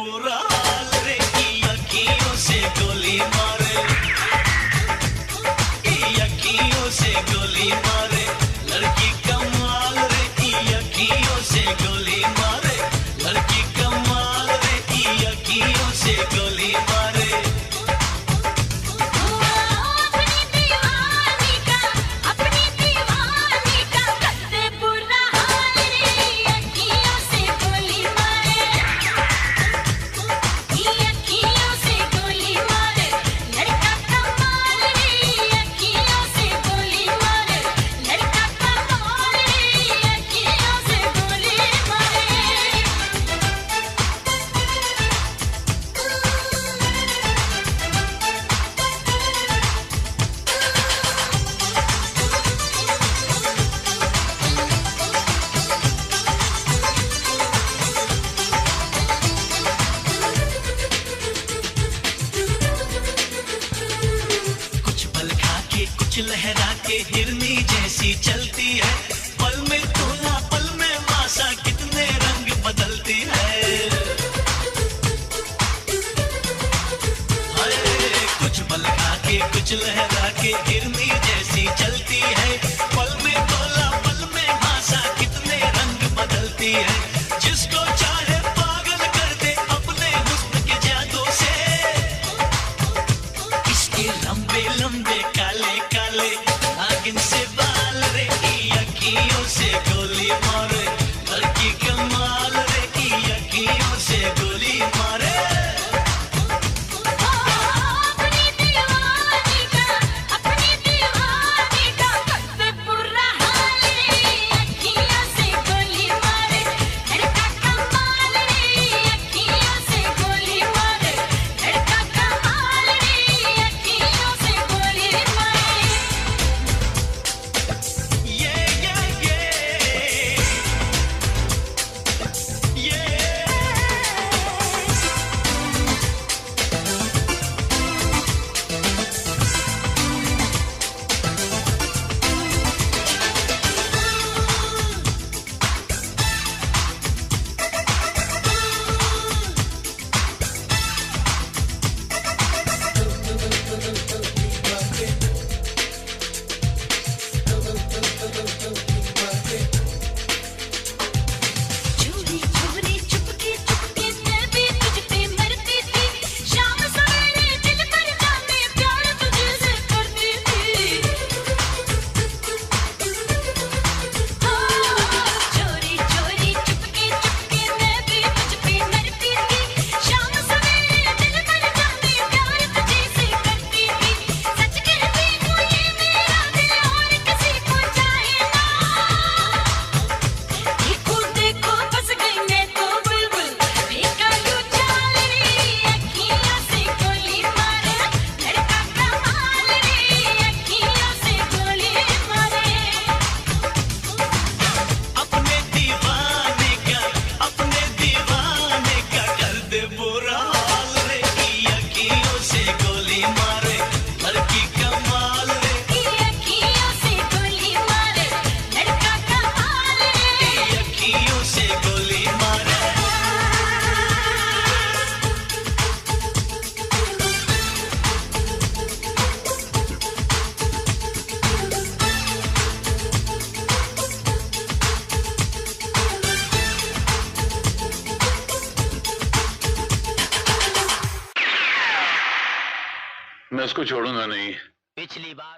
बुरा हाल रे की अखियों से गोली मारे, की अखियों से गोली मारे, लड़की कमाल रे की अखियों से गोली मारे, लड़की कमाल रे की अखियों से गोली मारे। कुछ लहरा के हिरनी जैसी चलती है, पल में तोला पल में मासा कितने रंग बदलती है। कुछ पल खा के कुछ लहरा के हिरनी जैसी चलती है, पल में तोला पल में मासा कितने रंग बदलती है। जिसको चाहे पागल कर दे अपने हुस्न के जादू से, इसके लंबे लंबे काले काले नागिन से बाल रे की अखियों से गोली मारे, लड़की कमाल रे की अखियों से गोली मारे। मैं उसको छोड़ूंगा नहीं। पिछली बार